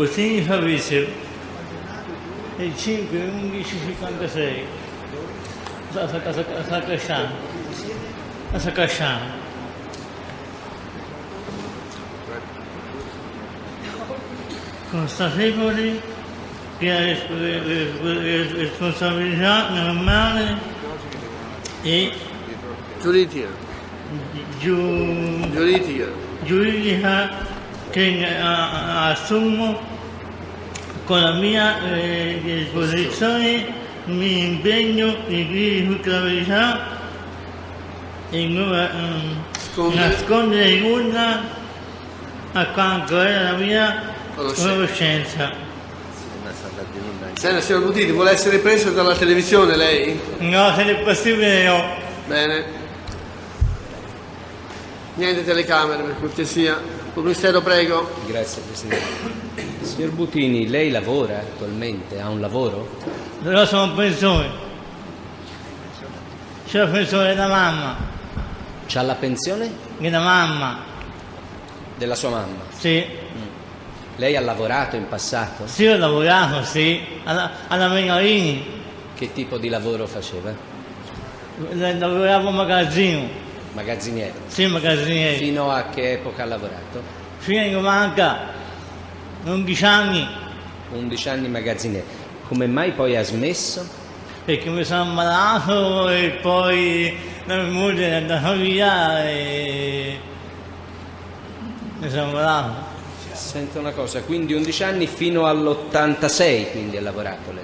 Bottini Fabrizio, il 5, 11, 56, a Sacasciano. Consapevoli che la responsabilità normale e giuridica che assumo con la mia disposizione mi impegno di responsabilità e non nascondere nulla a quanto è la mia conoscenza. Signor Bottini, vuole essere preso dalla televisione lei? No, se è possibile no. Bene. Niente telecamere per cortesia. Il Ministero, prego. Grazie Presidente. Signor Bottini, lei lavora attualmente? Ha un lavoro? Però sono in pensione. C'è la pensione da mamma. C'ha la pensione? Che da mamma. Della sua mamma? Sì. Lei ha lavorato in passato? Sì, ho lavorato, sì. Alla Menarini. Che tipo di lavoro faceva? Lavoravo in magazzino. Magazziniere? Sì, magazziniere. Fino a che epoca ha lavorato? Fino ai 90, 11 anni. 11 anni magazziniere. Come mai poi ha smesso? Perché mi sono ammalato e poi la mia moglie è andata via e mi sono ammalato. Senta una cosa, quindi 11 anni fino all'86 quindi ha lavorato lei?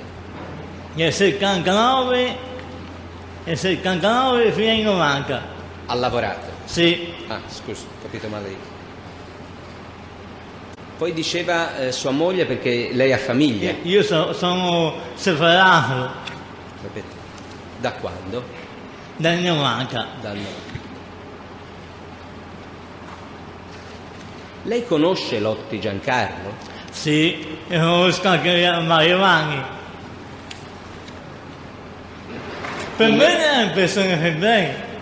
Nel 79 fino ai 90. Ha lavorato? Sì. Ah, scusi, ho capito male io. Poi diceva sua moglie perché lei ha famiglia. Io sono separato. Capite? Da quando? Dal 90. Dal 90. Lei conosce Lotti Giancarlo? Sì, e conosco anche Mario Vanni. Per me è una persona per bene.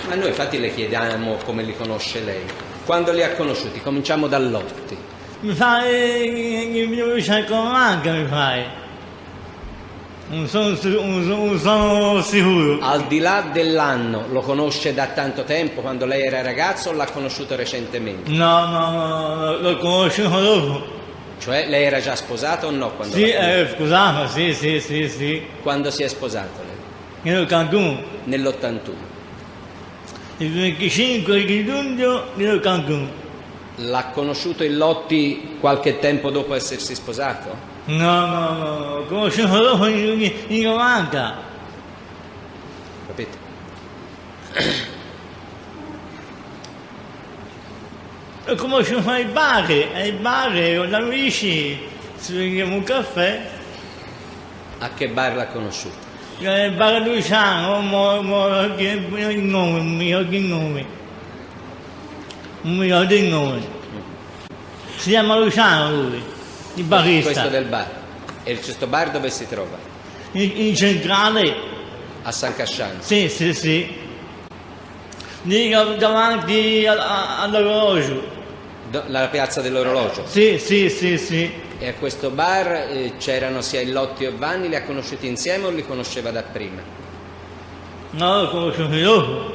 Ma noi infatti le chiediamo come li conosce lei. Quando li ha conosciuti? Cominciamo da Lotti. Mi pare che il 1990 mi pare. Non sono sicuro. Al di là dell'anno, lo conosce da tanto tempo, quando lei era ragazzo, o l'ha conosciuto recentemente? No, l'ho conosciuto dopo. Cioè lei era già sposata o no? Quando Sì, scusato, sì. Quando si è sposato lei? Nell'81. Nell'81. Il 25 di luglio nell'81. L'ha conosciuto il Lotti qualche tempo dopo essersi sposato? No, l'ho conosciuto dopo in 90. Capite? L'ho conosciuto ai bar, con amici, si prendiamo un caffè. A che bar l'ha conosciuto? Il bar Luciano, non mi ricordo il nome. Si chiama Luciano lui, il barista. Questo del bar. E questo bar dove si trova? In centrale. A San Casciano? Sì. Lì davanti all'orologio. La piazza dell'orologio? Sì. E a questo bar c'erano sia il Lotti e Vanni, li ha conosciuti insieme o li conosceva da prima? No, l'ho conosciuto dopo.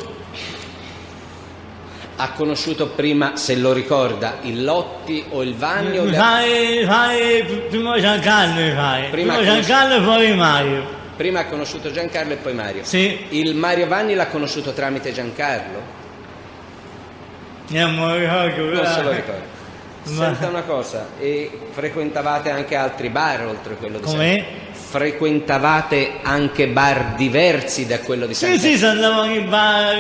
Ha conosciuto prima, se lo ricorda, il Lotti o il Vanni? O Fai prima Giancarlo, prima Giancarlo e poi Mario. Prima ha conosciuto Giancarlo e poi Mario? Sì. Il Mario Vanni l'ha conosciuto tramite Giancarlo? Non me lo ricordo. Non se lo ricorda. Senta una cosa, e frequentavate anche altri bar oltre quello di Com'è? Frequentavate anche bar diversi da quello di San Sì, si andava in bar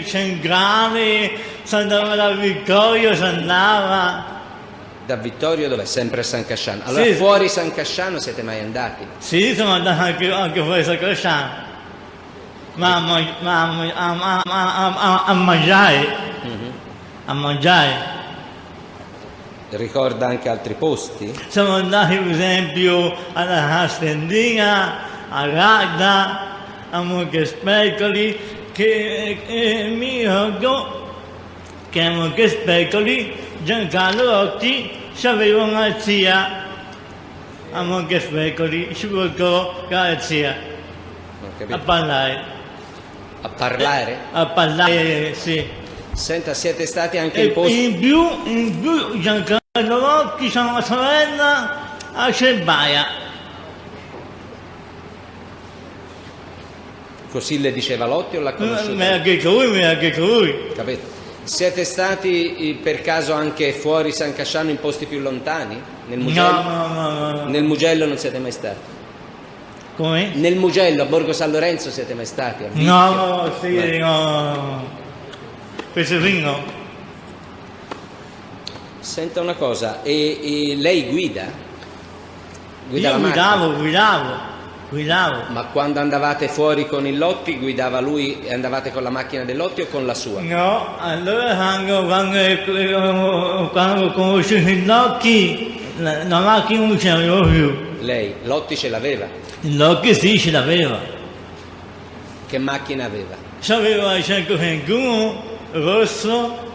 centrale, si andava da Vittorio, si andava. Da Vittorio dov'è? Sempre a San Casciano. Allora Sì, fuori San Casciano siete mai andati? Sì, siamo andati anche fuori San Casciano. Ma a mangiare. A mangiare. Ricorda anche altri posti? Siamo andati per esempio alla Castendina, a Radda, a Monchespecoli, che mi ricordo che a Monchespecoli Giancarlo Lotti c'aveva una zia a Montespiecoli, ci portò la zia Non ho a capito. parlare. A parlare? A parlare, sì. Senta, siete stati anche E in posti... in più Giancarlo Rocchi, c'è una sorella a Cerbaia. Così le diceva Lotti o l'ha conosciuta? Me l'ha detto lui. Capito? Siete stati per caso anche fuori San Casciano in posti più lontani? Nel Mugello? No. Nel Mugello non siete mai stati? Come? Nel Mugello, a Borgo San Lorenzo siete mai stati? A Vicchio? No, sì, no. Peserino. Senta una cosa, e lei guida? Guida Io la macchina? guidavo. Ma quando andavate fuori con il Lotti guidava lui e andavate con la macchina del Lotti o con la sua? No, allora quando ho conosciuto il Locchi, la macchina non ce l'avevo più. Lei, Lotti ce l'aveva? Il Locchi sì, ce l'aveva. Che macchina aveva? C'aveva il 131 rosso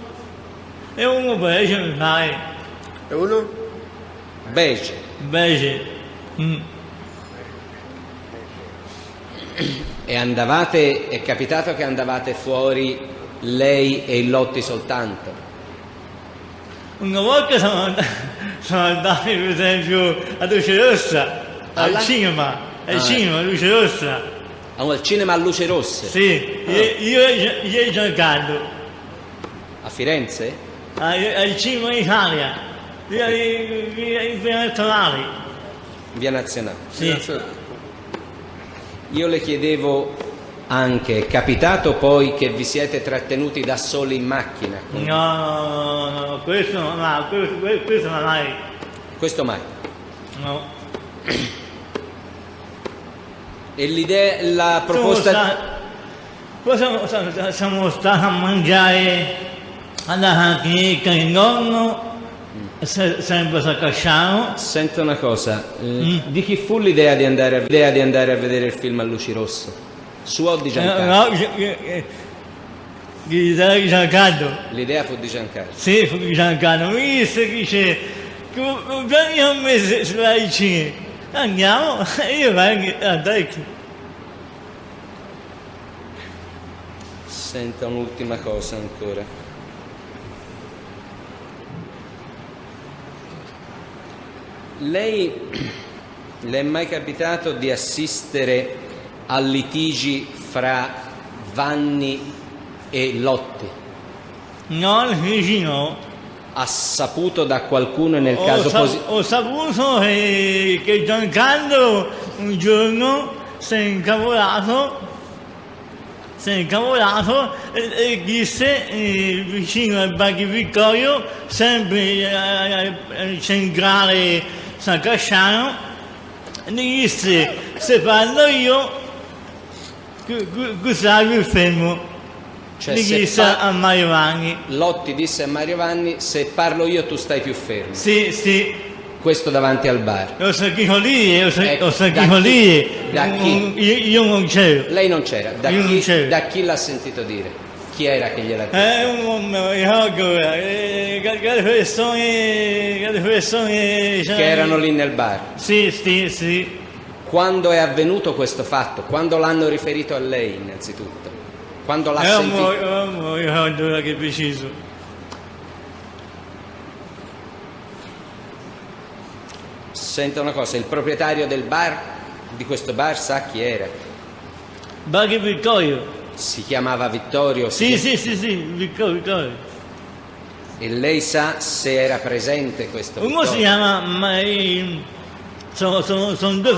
e uno beige, mi pare. E uno? Beige. Beige. E andavate, è capitato che andavate fuori lei e il Lotti soltanto? Una volta sono andati per esempio a Luce Rossa, Alla? al cinema, Ah. Luce Rossa. Al cinema a luce rosse? Sì, io e Giancarlo, A Firenze? al cinema in Italia, i elettorali. In via Nazionale? Sì. Io le chiedevo anche, è capitato poi che vi siete trattenuti da soli in macchina? No, questo non mai. Questo mai? No. E l'idea, la proposta... Siamo stati a mangiare alla cantineria del nonno, sempre a Casciano. Senta una cosa, di chi fu l'idea di andare a vedere il film a luci rosse? Sua o di Giancarlo? No, di Giancarlo. L'idea fu di Giancarlo. Sì, fu di Giancarlo. Mi disse che dice, vieni a me sulla vicina. Andiamo, io vengo a Decchi. Senta un'ultima cosa ancora. Le è mai capitato di assistere a litigi fra Vanni e Lotti? No, vicino. Ha saputo da qualcuno nel caso positivo? Ho saputo che Giancarlo un giorno si è incavolato e disse vicino al Baghi Vittorio, sempre centrale San Casciano, gli disse se parlo io cosa più fermo. Cioè, Gli se disse a Mario Vanni. Lotti disse a Mario Vanni: se parlo io tu stai più fermo. Sì. Questo davanti al bar. Ho sentito lì, Ecco, ho sentito lì. da chi? Io non c'ero. Lei non c'era. Io non c'ero. Da chi l'ha sentito dire? Chi era che gliel'ha detto? Non mi ricordo, che persone Che erano lì nel bar. Sì. Quando è avvenuto questo fatto? Quando l'hanno riferito a lei, innanzitutto? Quando l'ha sentito? Non mi ricordo che preciso. Senta una cosa, il proprietario del bar, di questo bar, sa chi era? Baghi Vittorio. Si chiamava Vittorio? Sì, Vittorio. E lei sa se era presente questo Uno si Vittorio? chiama, sono due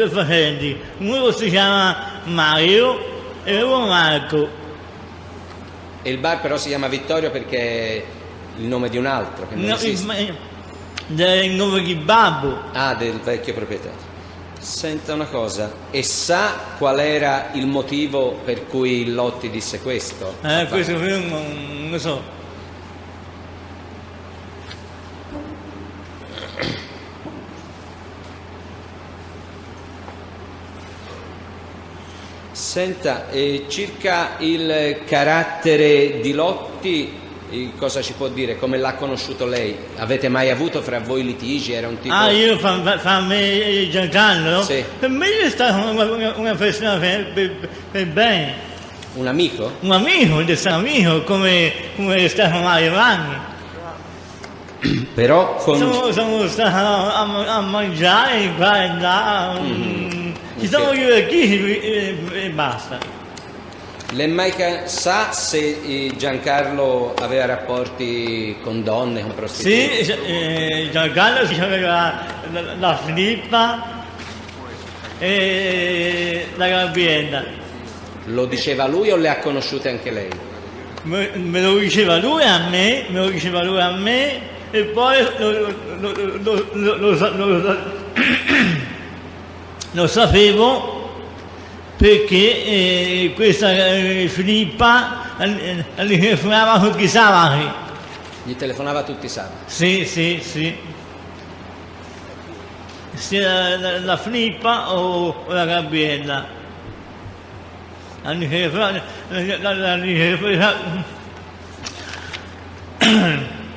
fratelli, uno si chiama Mario e uno Marco. E il bar però si chiama Vittorio perché è il nome di un altro, che non esiste. Del nome di Babbo. Ah, del vecchio proprietario. Senta una cosa, e sa qual era il motivo per cui il Lotti disse questo? Questo film non lo so. Senta, circa il carattere di Lotti, cosa ci può dire? Come l'ha conosciuto lei? Avete mai avuto fra voi litigi? Era un tipo... Io fra me e Giancarlo? Sì. Per me è stata una persona per bene. Un amico? Un amico, un amico, come è stato Mario Vanni. Però con... Sono stato a mangiare qua e là. Ci sono divertiti e basta. Lei mai sa se Giancarlo aveva rapporti con donne, con prostitute? Sì, Giancarlo aveva la Filippa e la Gabriella. Lo diceva lui o le ha conosciute anche lei? Me lo diceva lui a me, e poi lo sapevo perché questa Filippa gli telefonava tutti i sabati. Gli telefonava tutti i sabati? Sì. Sia la Filippa o la Gabriella. Gli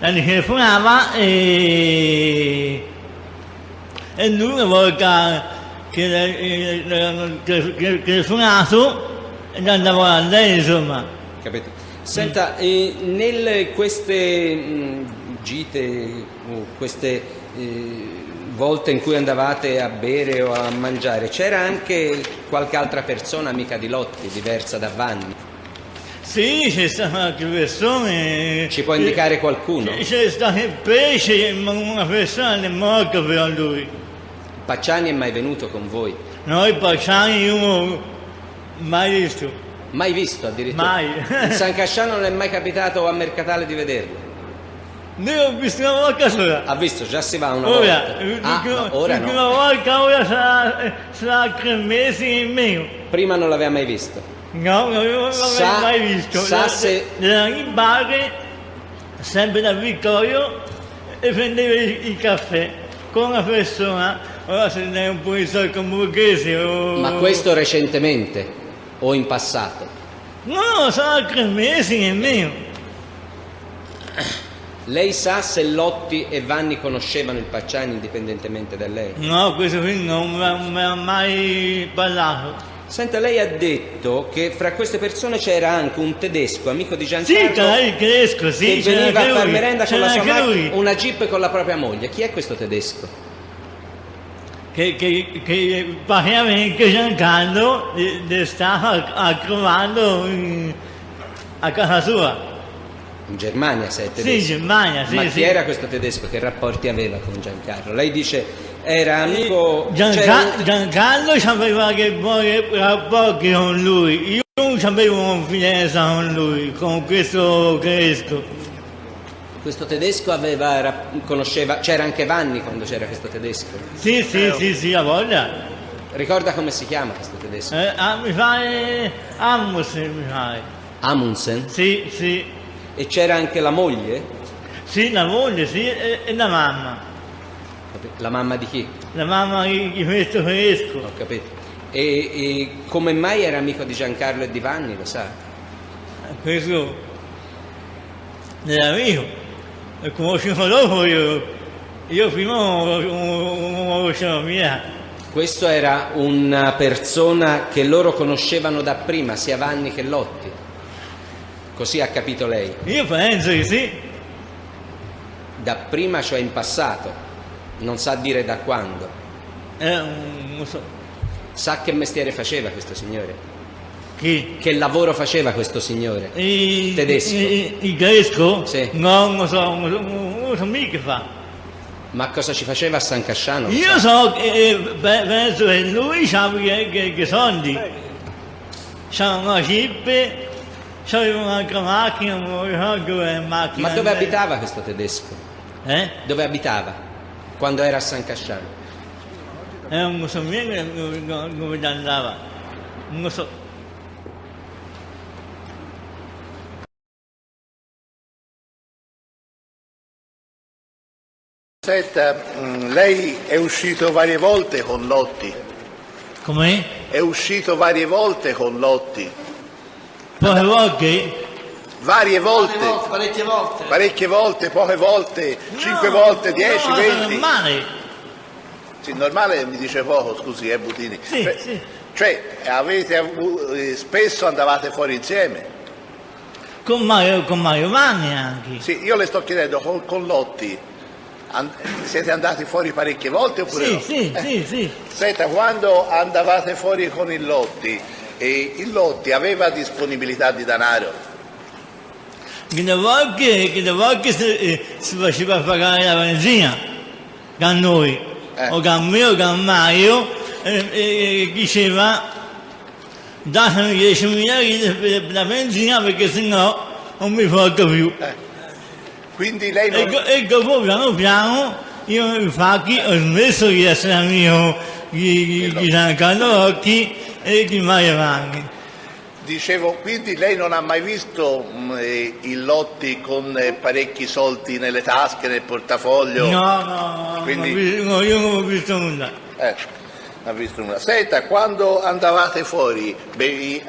telefonava e lui una volta che telefonato e andavo a lei, insomma. Capito? Senta, nelle queste gite o queste volte in cui andavate a bere o a mangiare, c'era anche qualche altra persona amica di Lotti, diversa da Vanni? Sì, c'è stata altre persone. Ci può indicare qualcuno? C'è stato il pesce, ma una persona è morta per lui. Pacciani è mai venuto con voi? Noi Pacciani io mai visto. Mai visto addirittura? Mai. In San Casciano non è mai capitato a Mercatale di vederlo? Io ho visto una volta sola. Ha visto, già si va una Ora, volta. Ora no. L'ultima volta ora sarà 3 mesi in meno. Prima non l'aveva mai visto? No, non l'avevo mai visto. Era in bar, sempre da Vittorio, e prendeva il caffè con una persona, ora se ne è un po' di solco borghese. Ma questo recentemente o in passato? No, sono 3 mesi nemmeno. Lei sa se Lotti e Vanni conoscevano il Pacciani indipendentemente da lei? No, questo qui non mi ha mai parlato. Senta, lei ha detto che fra queste persone c'era anche un tedesco, amico di Sì, Giancarlo, il tedesco, sì, che veniva a far merenda con la sua macchina, macchina, una jeep con la propria moglie. Chi è questo tedesco? Che praticamente Giancarlo stava a trovando a casa sua. In Germania sei tedesco? Sì, in Germania, sì. Ma chi sì. era questo tedesco? Che rapporti aveva con Giancarlo? Lei dice era amico... Giancarlo aveva che buoni rapporti con lui. Io non avevo confidenza con lui, con questo tedesco. Questo tedesco conosceva... C'era anche Vanni quando c'era questo tedesco? Sì, a voglia. Ricorda come si chiama questo tedesco? Mi pare Amundsen, mi pare. Amundsen? Sì. E c'era anche la moglie? Sì, la moglie, sì, e la mamma. La mamma di chi? La mamma di questo tedesco. Ho capito. E come mai era amico di Giancarlo e di Vanni, lo sa? Questo era amico. Lo conoscevo dopo io. Io prima non lo conoscevo mia. Questo era una persona che loro conoscevano da prima, sia Vanni che Lotti. Così ha capito lei? Io penso di sì. Da prima, cioè in passato. Non sa dire da quando. Non so. Sa che mestiere faceva questo signore? Chi? Che lavoro faceva questo signore? Tedesco. Il tedesco? Sì. No, non lo so mica fa. Ma cosa ci faceva a San Casciano? Io so che penso che lui aveva che soldi. C'era una jeep. C'aveva un'altra macchina, non ricordo che macchina. Ma dove abitava questo tedesco? Dove abitava? Quando era a San Casciano? Non so neanche dove andava. Non lo so. Senta, lei è uscito varie volte con Lotti? Com'è? È uscito varie volte con Lotti? Poche volte? Varie volte? Parecchie volte. Parecchie volte, poche volte, 5 volte, 10, no, 20? Normale. Sì, normale mi dice poco, scusi, Butini. Sì, sì. Cioè, spesso andavate fuori insieme? Con Mario Vanni anche. Sì, io le sto chiedendo, con Lotti, siete andati fuori parecchie volte oppure Sì, no? sì. Senta, quando andavate fuori con il Lotti aveva disponibilità di denaro? Che da volte si faceva pagare la benzina da noi, o da me o da Mario, e diceva datemi 10.000 lire per la benzina perché sennò non mi porta più. Quindi lei non... E dopo piano piano io infatti ho smesso di essere amico di Giancarlo Lotti e di Mario Vanni. Dicevo, quindi lei non ha mai visto il Lotti con parecchi soldi nelle tasche, nel portafoglio? No, Quindi... io non ho visto nulla. Non ha visto nulla. Senta, quando andavate fuori,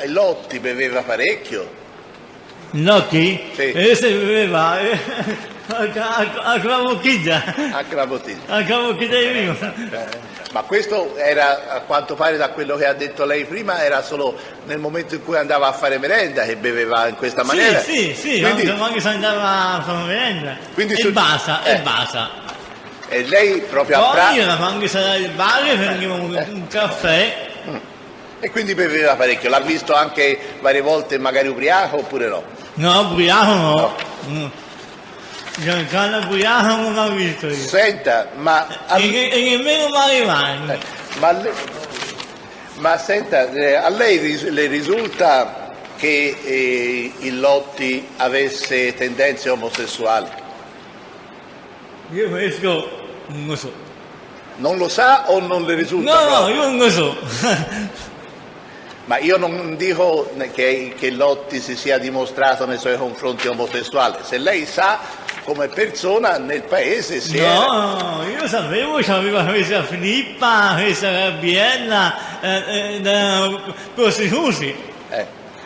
Lotti beveva parecchio? Lotti? Sì. E se beveva a clavocchia. A Gravotino. A clavocchia di vino. Ma questo era, a quanto pare da quello che ha detto lei prima, era solo nel momento in cui andava a fare merenda che beveva in questa maniera? Sì, Quindi, anche se andava a fare merenda. Quindi E basta. E lei proprio a Poi pranzo... io quando sarà al bar prendevo un caffè. E quindi beveva parecchio. L'ha visto anche varie volte magari ubriaco oppure no? No, ubriaco no. Giancarlo ubriaco non l'ho visto io. Senta, ma... E nemmeno Mario Vanni. Ma senta, a lei le risulta che il Lotti avesse tendenze omosessuali? Io questo non lo so. Non lo sa o non le risulta? No, proprio? io non lo so. Ma io non dico che Lotti si sia dimostrato nei suoi confronti omosessuale. Se lei sa, come persona nel paese si era... No, io sapevo che aveva questa Filippa, questa Gabriella, prostituti.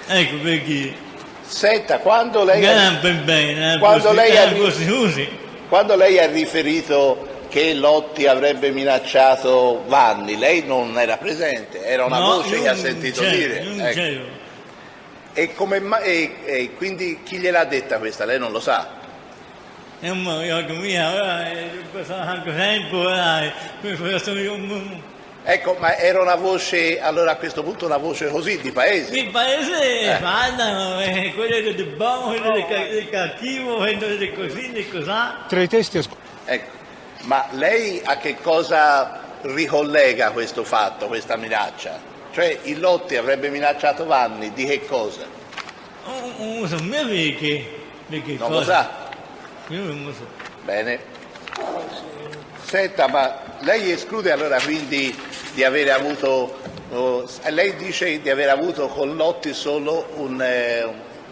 Ecco perché. Senta, quando lei prostituti. quando lei ha riferito che Lotti avrebbe minacciato Vanni, lei non era presente, era una voce che ha sentito dire. Non Ecco. c'ero. E quindi chi gliel'ha detta questa? Lei non lo sa? È un modo mio, ora è passato tanto tempo, ora Ecco, ma era una voce, allora a questo punto una voce così di paese? il paese parlano, quello del buono, quello del cattivo, quello del così, del cos'ha. Tra i testi Ecco, ma lei a che cosa ricollega questo fatto, questa minaccia? Cioè il Lotti avrebbe minacciato Vanni di che cosa? Non so perché Non lo sa? Io non lo so. Bene. Senta, ma lei esclude allora quindi di avere avuto, lei dice di aver avuto con Lotti solo un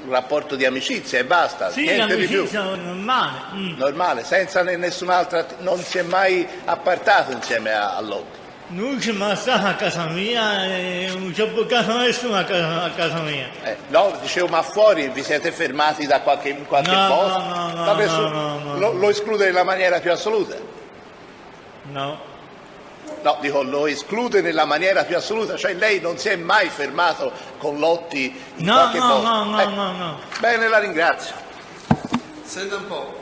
rapporto di amicizia e basta, Sì, niente di più. l'amicizia normale. Normale, senza nessun'altra, non si è mai appartato insieme a Lotti. Lui c'è stato a casa mia e non ci ho portato nessuno a casa mia. No, dicevo, ma fuori vi siete fermati in qualche posto? No. Lo esclude nella maniera più assoluta? No. No, dico, lo esclude nella maniera più assoluta, cioè lei non si è mai fermato con Lotti in qualche posto? No. Bene, la ringrazio. Senta un po'.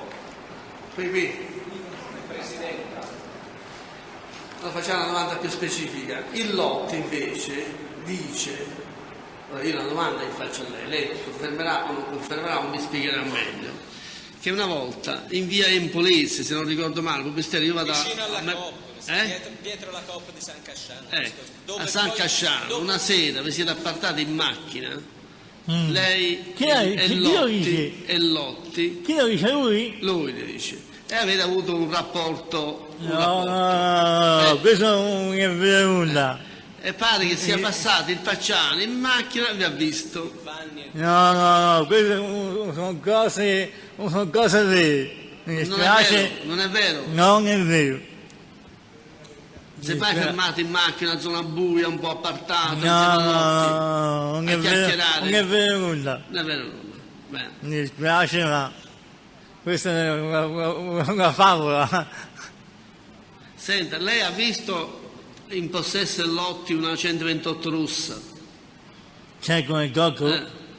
Qui. Allora facciamo una domanda più specifica. Il Lotti invece dice, allora io una domanda che faccio a lei confermerà o non confermerà o mi spiegherà meglio, che una volta in via Empolese, se non ricordo male, Pupistelli, io vado vicino alla Coop, dietro la Coop di San Casciano. A San Casciano, una sera vi siete appartati in macchina, lei Chi Lotti, lo dice lui? lui le dice, e avete avuto un rapporto. No, questo non è vero nulla. E pare che sia passato il Pacciano in macchina e vi ha visto. No, queste sono cose vere. Mi dispiace. Non è vero? Non è vero. Se mai fermato in macchina, una zona buia, un po' appartato, No, non è vero nulla. Non è vero nulla. Bene. Mi dispiace, ma questa è una favola. Senta, lei ha visto in possesso del Lotti una 128 russa? C'è come cocco?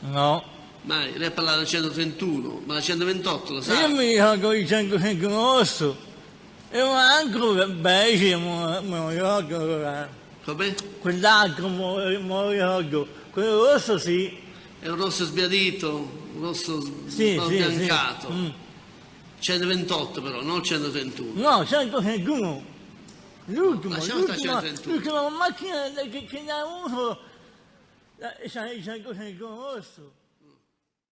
No. Mai, lei ha parlato del 131, ma la 128 lo sa? Io mi ricordo il 158. E anche beige, me lo ricordo. Come? Quell'altro me lo ricordo. Quello rosso sì. È un rosso sbiadito, un rosso sbiancato. Sì. 128 però, non 131. No, 131. L'ultimo, Lasciamo stare 131. l'ultima macchina che ne ha uso, c'è il 131 rosso.